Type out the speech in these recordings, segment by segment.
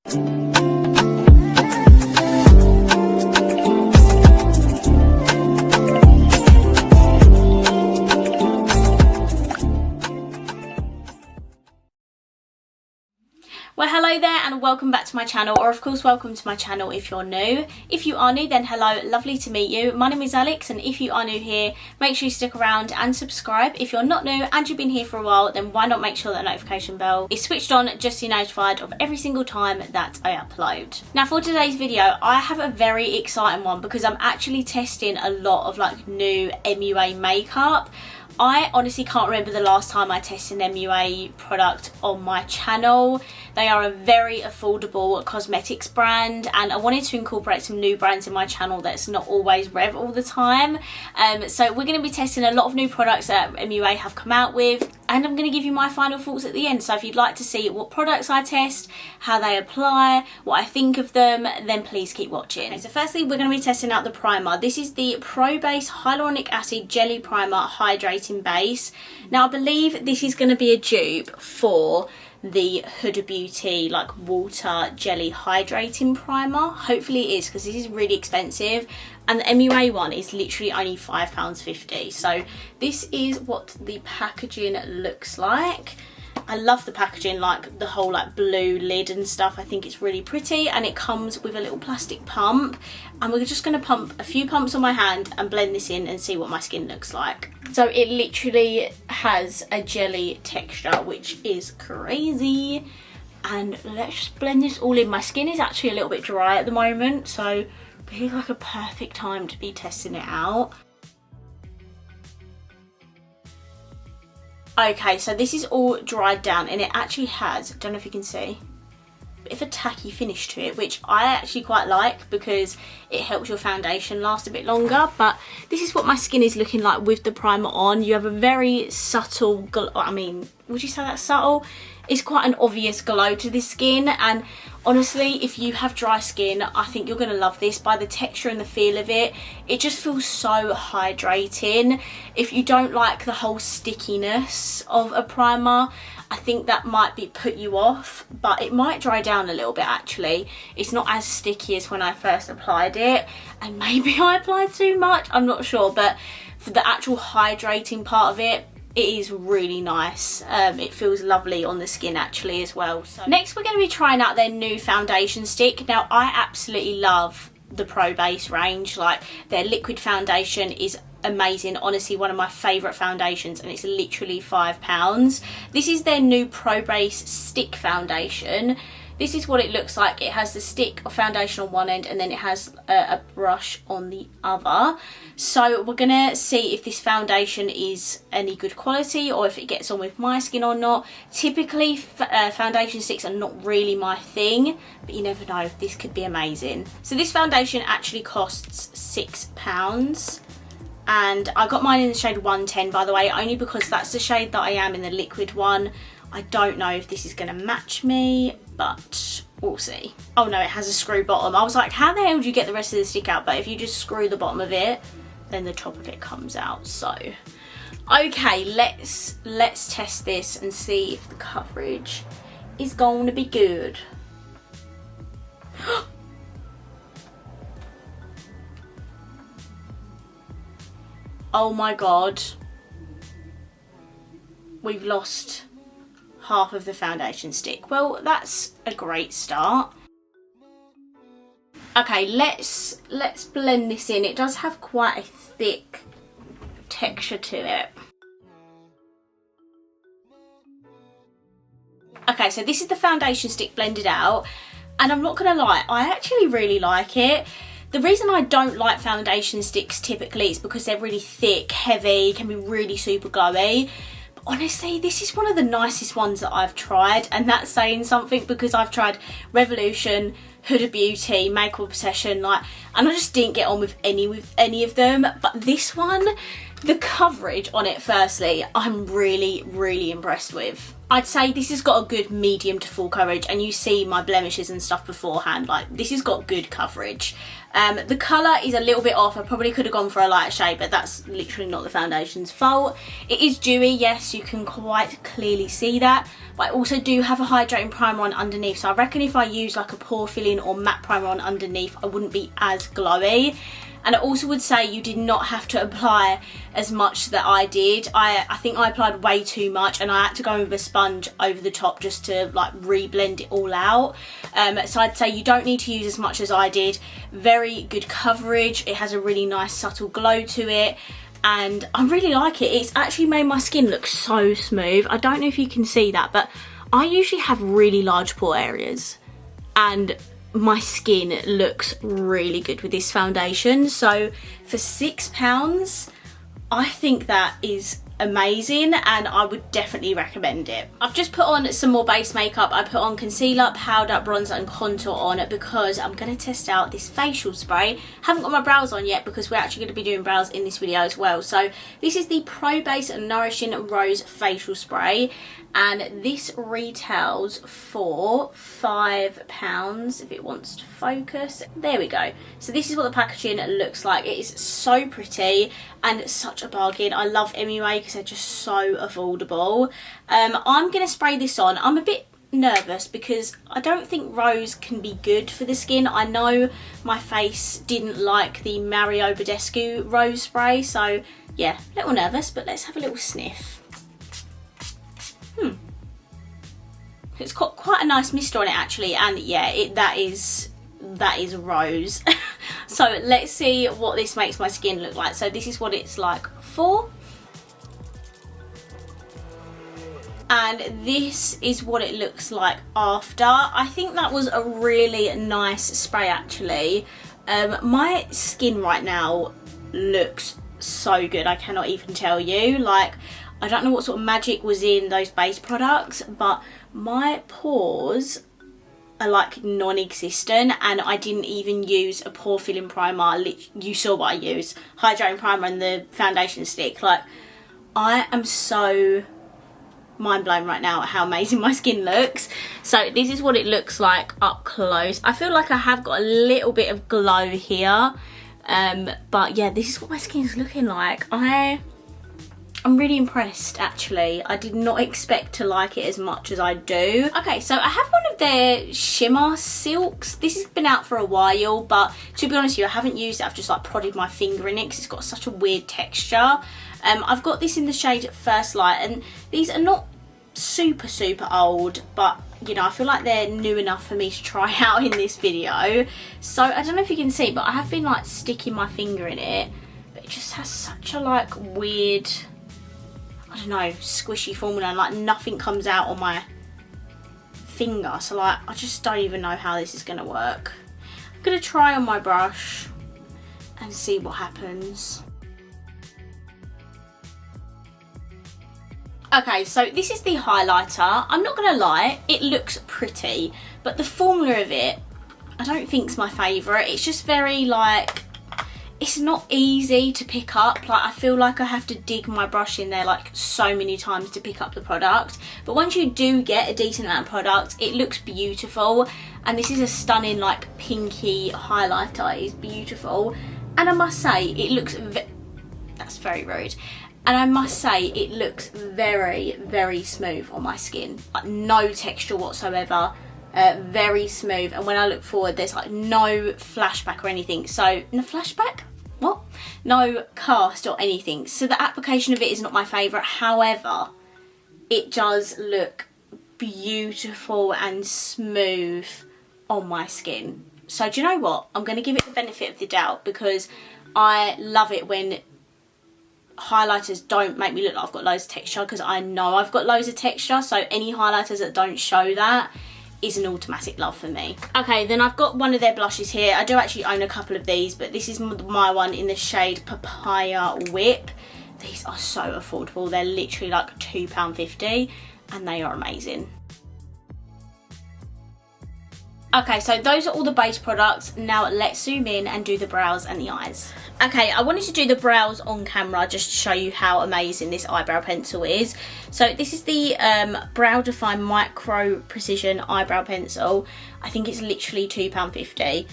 Well, hello there and welcome back to my channel, or of course welcome to my channel if you're new. If you are new, then hello, lovely to meet you. My name is Alex, and if you are new here, make sure you stick around and subscribe. If you're not new and you've been here for a while, then why not make sure that notification bell is switched on just so you're notified of every single time that I upload. Now for today's video, I have a very exciting one because I'm actually testing a lot of like new MUA makeup. I honestly can't remember the last time I tested an MUA product on my channel. They are a very affordable cosmetics brand, and I wanted to incorporate some new brands in my channel that's not always Rev all the time. So we're going to be testing a lot of new products that MUA have come out with, and I'm going to give you my final thoughts at the end. So if you'd like to see what products I test, how they apply, what I think of them, then please keep watching. Okay, so firstly, we're going to be testing out the primer. This is the Pro Base Hyaluronic Acid Jelly Primer Hydrating Base. Now I believe this is going to be a dupe for the Huda Beauty like water jelly hydrating primer. Hopefully it is, because this is really expensive, and the MUA one is literally only £5.50. So this is what the packaging looks like. I love the packaging, like the whole like blue lid and stuff. I think it's really pretty, and it comes with a little plastic pump, and we're just going to pump a few pumps on my hand and blend this in and see what my skin looks like. So it literally has a jelly texture, which is crazy. And let's just blend this all in. My skin is actually a little bit dry at the moment, so this is like a perfect time to be testing it out. Okay, so this is all dried down, and it actually has, I don't know if you can see, a bit of a tacky finish to it, which I actually quite like because it helps your foundation last a bit longer. But this is what my skin is looking like with the primer on. You have a very subtle glow. I mean, would you say that's subtle? It's quite an obvious glow to this skin, and honestly, if you have dry skin, I think you're going to love this. By the texture and the feel of it, it just feels so hydrating. If you don't like the whole stickiness of a primer, I think that might put you off, but it might dry down a little bit actually. It's not as sticky as when I first applied it, and maybe I applied too much, I'm not sure, but for the actual hydrating part of it, it is really nice. It feels lovely on the skin actually as well. So next we're going to be trying out their new foundation stick. Now I absolutely love the Pro Base range. Like their liquid foundation is amazing, honestly one of my favourite foundations, and it's literally £5. This is their new Pro Base stick foundation. This is what it looks like. It has the stick of foundation on one end, and then it has a brush on the other. So we're gonna see if this foundation is any good quality, or if it gets on with my skin or not. Typically foundation sticks are not really my thing, but you never know, this could be amazing. So this foundation actually costs £6. And I got mine in the shade 110, by the way, only because that's the shade that I am in the liquid one. I don't know if this is going to match me, but we'll see. Oh no, it has a screw bottom. I was like, how the hell do you get the rest of the stick out? But if you just screw the bottom of it, then the top of it comes out. So, okay, let's test this and see if the coverage is going to be good. Oh my god, we've lost half of the foundation stick. Well, that's a great start. Okay, let's blend this in. It does have quite a thick texture to it. Okay, so this is the foundation stick blended out, and I'm not gonna lie, I actually really like it. The reason I don't like foundation sticks typically is because they're really thick, heavy, can be really super glowy. But honestly, this is one of the nicest ones that I've tried, and that's saying something because I've tried Revolution, Huda Beauty, Makeup Obsession, and I just didn't get on with any of them. But this one, the coverage on it firstly, I'm really impressed with. I'd say this has got a good medium to full coverage, and you see my blemishes and stuff beforehand, like this has got good coverage. The colour is a little bit off. I probably could have gone for a lighter shade, but that's literally not the foundation's fault. It is dewy, yes, you can quite clearly see that, but I also do have a hydrating primer on underneath, so I reckon if I use like a pore filling or matte primer on underneath, I wouldn't be as glowy. And I also would say you did not have to apply as much that I did. I think I applied way too much, and I had to go in with a sponge over the top just to like re-blend it all out. So I'd say you don't need to use as much as I did. Very good coverage. It has a really nice subtle glow to it, and I really like it. It's actually made my skin look so smooth. I don't know if you can see that, but I usually have really large pore areas, and my skin looks really good with this foundation. So for £6, I think that is amazing, and I would definitely recommend it. I've just put on some more base makeup. I put on concealer, powder, bronzer and contour on it because I'm going to test out this facial spray. Haven't got my brows on yet because we're actually going to be doing brows in this video as well. So this is the Pro Base Nourishing Rose Facial Spray, and this retails for £5 if it wants to focus. There we go. So this is what the packaging looks like. It is so pretty and such a bargain. I love MUA because they're just so affordable. I'm going to spray this on. I'm a bit nervous because I don't think rose can be good for the skin. I know my face didn't like the Mario Badescu rose spray, so yeah, a little nervous, but let's have a little sniff. It's got quite a nice mist on it actually, and yeah, that is rose. So let's see what this makes my skin look like. So this is what it's like before, and this is what it looks like after. I think that was a really nice spray actually. My skin right now looks so good, I cannot even tell you. Like, I don't know what sort of magic was in those base products, but my pores are like non-existent, and I didn't even use a pore filling primer. You saw what I used, hydrating primer and the foundation stick. Like, I am so mind blown right now at how amazing my skin looks. So this is what it looks like up close. I feel like I have got a little bit of glow here, but yeah, this is what my skin is looking like. I'm really impressed actually. I did not expect to like it as much as I do. Okay, so I have one of their shimmer silks. This has been out for a while, but to be honest with you, I haven't used it. I've just like prodded my finger in it because it's got such a weird texture. I've got this in the shade First Light, and these are not super old, but you know, I feel like they're new enough for me to try out in this video. So I don't know if you can see, but I have been like sticking my finger in it, but it just has such a like weird, I don't know, squishy formula, and like nothing comes out on my finger. So like, I just don't even know how this is gonna work. I'm gonna try on my brush and see what happens. Okay, so this is the highlighter. I'm not gonna lie, it looks pretty, but the formula of it, I don't think's my favourite. It's just very like, it's not easy to pick up. Like, I feel like I have to dig my brush in there like so many times to pick up the product. But once you do get a decent amount of product, it looks beautiful. And this is a stunning like pinky highlighter. It is beautiful. And I must say, it looks, that's very rude. And I must say, it looks very smooth on my skin. Like, no texture whatsoever. Very smooth, and when I look forward, there's like no flashback or anything. So, no flashback? What? No cast or anything. So the application of it is not my favourite. However, it does look beautiful and smooth on my skin. So do you know what? I'm going to give it the benefit of the doubt, because I love it when highlighters don't make me look like I've got loads of texture, because I know I've got loads of texture. So any highlighters that don't show that is an automatic love for me. Okay, then I've got one of their blushes here. I do actually own a couple of these, but this is my one in the shade Papaya Whip. These are so affordable. They're literally like £2.50, and they are amazing. Okay, so those are all the base products. Now let's zoom in and do the brows and the eyes. Okay, I wanted to do the brows on camera just to show you how amazing this eyebrow pencil is. So this is the Brow Define Micro Precision Eyebrow Pencil. I think it's literally £2.50.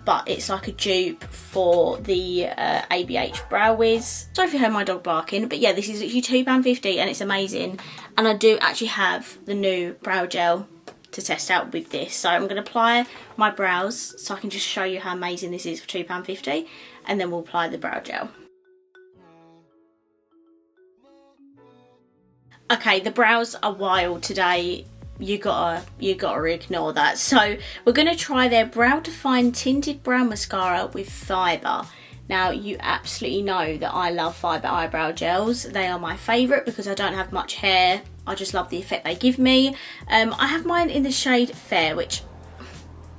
But it's like a dupe for the ABH Brow Wiz. Sorry if you heard my dog barking, but yeah, this is literally £2.50 and it's amazing. And I do actually have the new brow gel to test out with this. So I'm going to apply my brows so I can just show you how amazing this is for £2.50, and then we'll apply the brow gel. Okay, the brows are wild today. You gotta ignore that. So we're gonna try their Brow Define Tinted Brow Mascara with Fibre. Now you absolutely know that I love Fibre eyebrow gels. They are my favourite because I don't have much hair. I just love the effect they give me. I have mine in the shade Fair, which I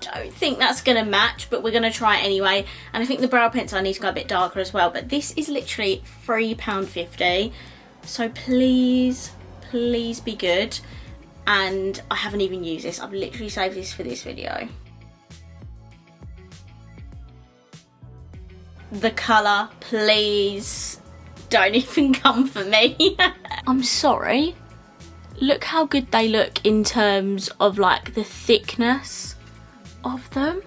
don't think that's gonna match, but we're gonna try it anyway. And I think the brow pencil I need to go a bit darker as well, but this is literally £3.50. So please be good. And I haven't even used this. I've literally saved this for this video. The colour, please don't even come for me. I'm sorry. Look how good they look in terms of like the thickness of them.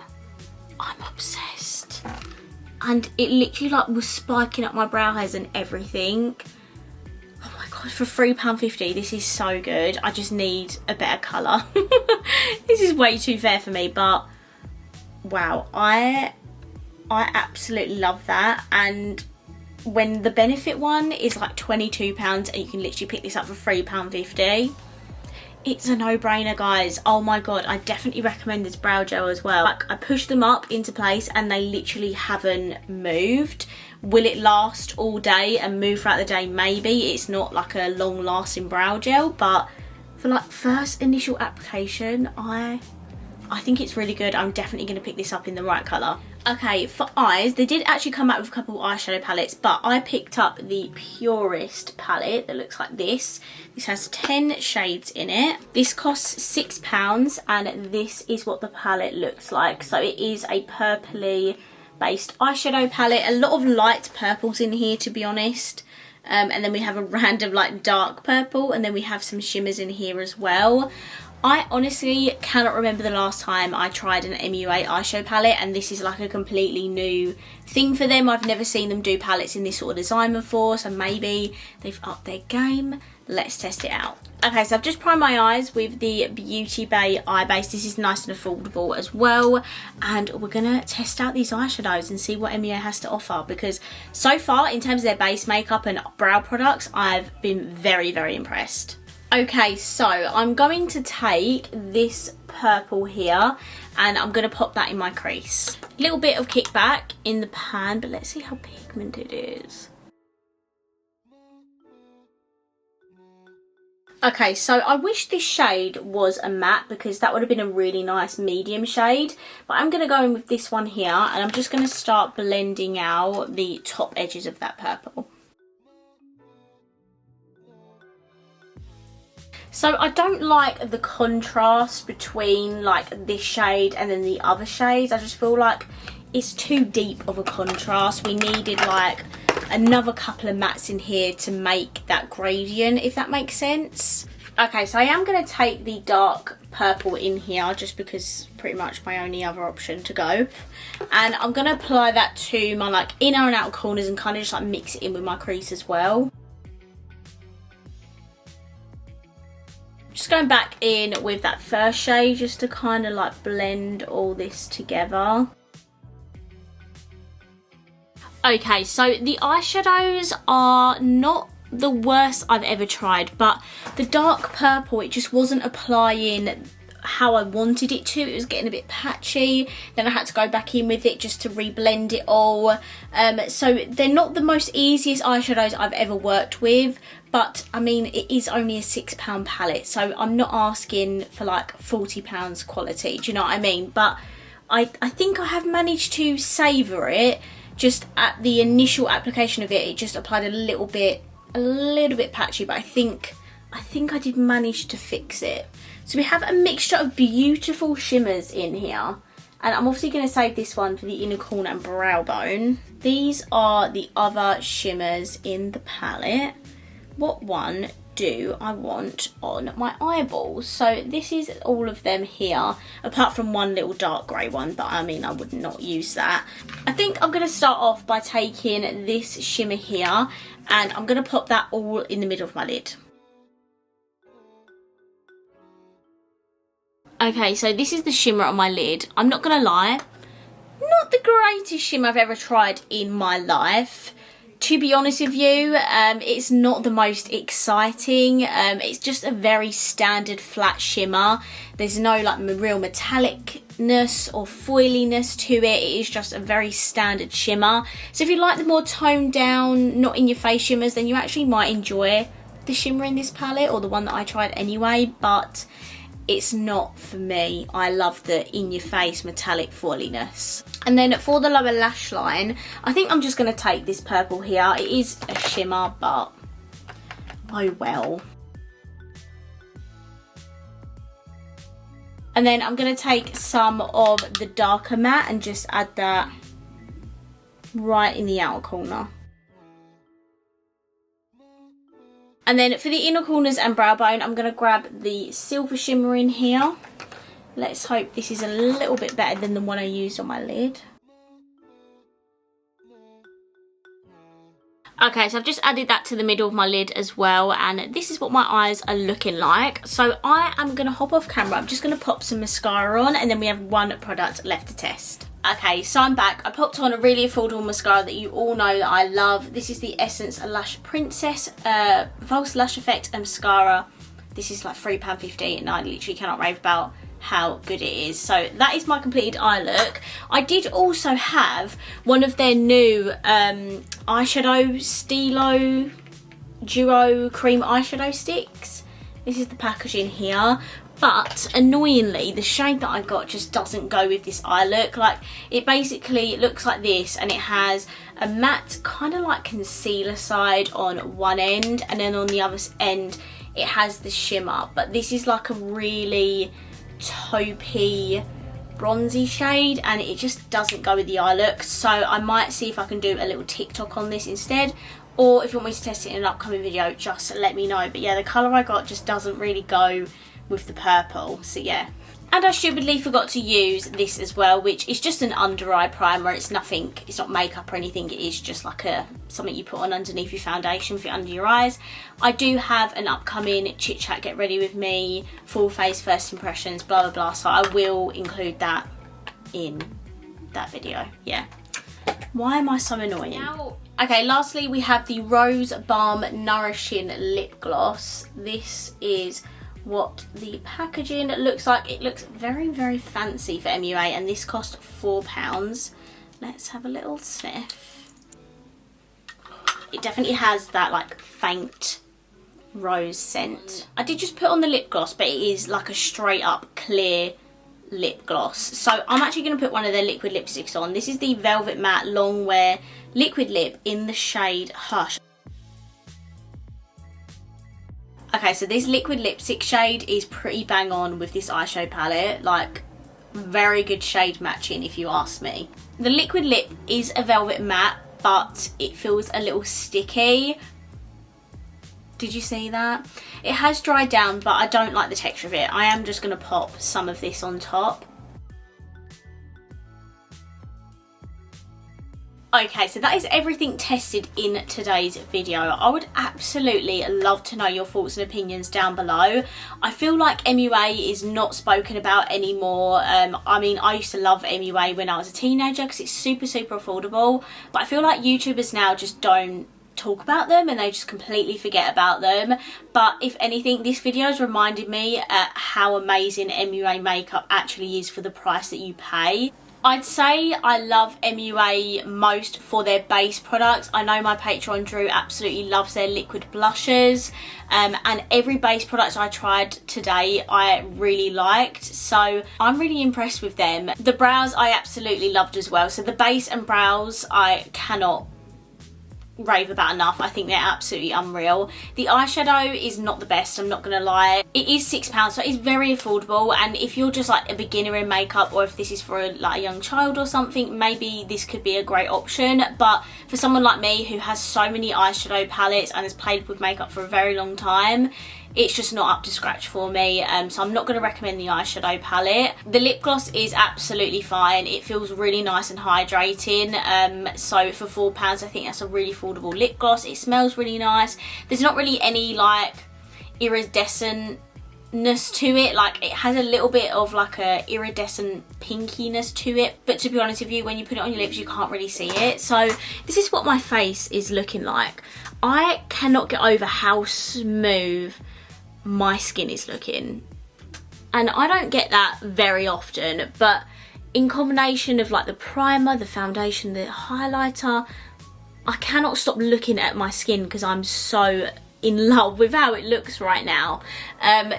I'm obsessed. And it literally like was spiking up my brow hairs and everything. Oh my god, for £3.50 this is so good. I just need a better colour. This is way too fair for me, but wow, I absolutely love that. And when the Benefit one is like £22 and you can literally pick this up for £3.50, it's a no-brainer, guys. Oh my god, I definitely recommend this brow gel as well. Like, I pushed them up into place and they literally haven't moved. Will it last all day and move throughout the day? Maybe. It's not like a long-lasting brow gel, but for like first initial application, I think it's really good. I'm definitely going to pick this up in the right colour. Okay, for eyes, they did actually come out with a couple of eyeshadow palettes, but I picked up the Purist palette that looks like this. This has 10 shades in it. This costs £6 and this is what the palette looks like. So it is a purpley based eyeshadow palette. A lot of light purples in here, to be honest. And then we have a random like dark purple, and then we have some shimmers in here as well. I honestly cannot remember the last time I tried an MUA eyeshadow palette, and this is like a completely new thing for them. I've never seen them do palettes in this sort of design before, so maybe they've upped their game. Let's test it out. Okay, so I've just primed my eyes with the Beauty Bay eye base. This is nice and affordable as well, and we're gonna test out these eyeshadows and see what MUA has to offer, because so far in terms of their base makeup and brow products, I've been very, very impressed. Okay, so I'm going to take this purple here and I'm going to pop that in my crease. A little bit of kickback in the pan, but let's see how pigmented it is. Okay, so I wish this shade was a matte because that would have been a really nice medium shade. But I'm going to go in with this one here and I'm just going to start blending out the top edges of that purple. So I don't like the contrast between like this shade and then the other shades. I just feel like it's too deep of a contrast. We needed like another couple of mattes in here to make that gradient, if that makes sense. Okay, so I am going to take the dark purple in here just because pretty much my only other option to go. And I'm going to apply that to my like inner and outer corners and kind of just like mix it in with my crease as well. Just going back in with that first shade just to kind of like blend all this together. Okay, so the eyeshadows are not the worst I've ever tried, but the dark purple, it just wasn't applying how I wanted it to. It was getting a bit patchy. Then I had to go back in with it just to reblend it all. So they're not the most easiest eyeshadows I've ever worked with, but I mean, it is only a £6 palette, so I'm not asking for like £40 quality, do you know what I mean? But I think I have managed to savour it. Just at the initial application of it, it just applied a little bit patchy, but I think I did manage to fix it. So we have a mixture of beautiful shimmers in here. And I'm obviously going to save this one for the inner corner and brow bone. These are the other shimmers in the palette. What one do I want on my eyeballs? So this is all of them here, apart from one little dark grey one, but I mean I would not use that. I think I'm going to start off by taking this shimmer here, and I'm going to pop that all in the middle of my lid. Okay, so this is the shimmer on my lid. I'm not going to lie, not the greatest shimmer I've ever tried in my life. To be honest with you, it's not the most exciting. It's just a very standard flat shimmer. There's no like real metallicness or foiliness to it. It is just a very standard shimmer. So if you like the more toned down, not in your face shimmers, then you actually might enjoy the shimmer in this palette, or the one that I tried anyway, but it's not for me. I love the in-your-face metallic foiliness. And then for the lower lash line, I think I'm just going to take this purple here. It is a shimmer, but oh well. And then I'm going to take some of the darker matte and just add that right in the outer corner. And then for the inner corners and brow bone, I'm going to grab the silver shimmer in here. Let's hope this is a little bit better than the one I used on my lid. Okay, so I've just added that to the middle of my lid as well, and this is what my eyes are looking like. So I am going to hop off camera. I'm just going to pop some mascara on, and then we have one product left to test. Okay, so I'm back. I popped on a really affordable mascara that you all know that I love. This is the Essence Lash Princess False Lash Effect Mascara. This is like £3.50 and I literally cannot rave about how good it is. So that is my completed eye look. I did also have one of their new eyeshadow Stilo Duo Cream Eyeshadow Sticks. This is the packaging here. But annoyingly, the shade that I got just doesn't go with this eye look. Like, it basically looks like this, and it has a matte kind of like concealer side on one end, and then on the other end it has the shimmer. But this is like a really taupey bronzy shade, and it just doesn't go with the eye look. So I might see if I can do a little TikTok on this instead, or if you want me to test it in an upcoming video, just let me know. But yeah, the colour I got just doesn't really go with the purple, so yeah. And I stupidly forgot to use this as well, which is just an under eye primer. It's nothing, it's not makeup or anything, it is just like something you put on underneath your foundation for under your eyes. I do have an upcoming chit chat, get ready with me, full face first impressions, blah blah blah, so I will include that in that video. Yeah, why am I so annoying now? Okay, lastly we have the Rose Balm Nourishing Lip Gloss. This is what the packaging looks like. It looks very, very fancy for MUA, and this cost £4. Let's have a little sniff. It definitely has that like faint rose scent. I did just put on the lip gloss, but it is like a straight up clear lip gloss. So I'm actually going to put one of their liquid lipsticks on. This is the Velvet Matte Long Wear Liquid Lip in the shade Hush. Okay, so this liquid lipstick shade is pretty bang on with this eyeshadow palette. Like, very good shade matching if you ask me. The liquid lip is a velvet matte, but it feels a little sticky. Did you see that? It has dried down, but I don't like the texture of it. I am just going to pop some of this on top. Okay, so that is everything tested in today's video. I would absolutely love to know your thoughts and opinions down below. I feel like MUA is not spoken about anymore. I mean, I used to love MUA when I was a teenager because it's super, super affordable. But I feel like YouTubers now just don't talk about them and they just completely forget about them. But if anything, this video has reminded me how amazing MUA makeup actually is for the price that you pay. I'd say I love MUA most for their base products. I know my Patreon Drew absolutely loves their liquid blushes, and every base product I tried today I really liked, so I'm really impressed with them. The brows I absolutely loved as well, so the base and brows I cannot rave about enough. I think they're absolutely unreal. The eyeshadow is not the best, I'm not gonna lie. It is £6, so it's very affordable, and if you're just like a beginner in makeup, or if this is for like a young child or something, maybe this could be a great option. But for someone like me who has so many eyeshadow palettes and has played with makeup for a very long time, it's just not up to scratch for me, so I'm not going to recommend the eyeshadow palette. The lip gloss is absolutely fine. It feels really nice and hydrating, so for £4 I think that's a really affordable lip gloss. It smells really nice. There's not really any like iridescentness to it. Like, it has a little bit of like a iridescent pinkiness to it, but to be honest with you, when you put it on your lips you can't really see it. So this is what my face is looking like. I cannot get over how smooth my skin is looking, and I don't get that very often, but in combination of like the primer, the foundation, the highlighter, I cannot stop looking at my skin because I'm so in love with how it looks right now.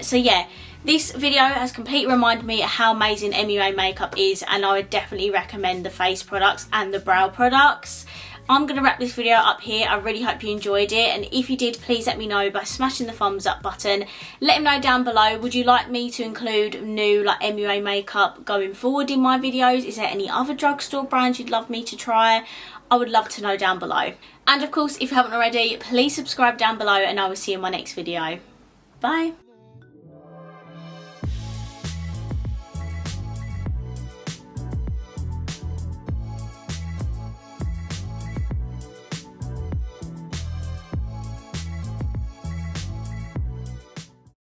So yeah, this video has completely reminded me of how amazing MUA makeup is, and I would definitely recommend the face products and the brow products. I'm going to wrap this video up here. I really hope you enjoyed it, and if you did, please let me know by smashing the thumbs up button. Let me know down below, would you like me to include new like MUA makeup going forward in my videos? Is there any other drugstore brands you'd love me to try? I would love to know down below. And of course, if you haven't already, please subscribe down below, and I will see you in my next video. Bye.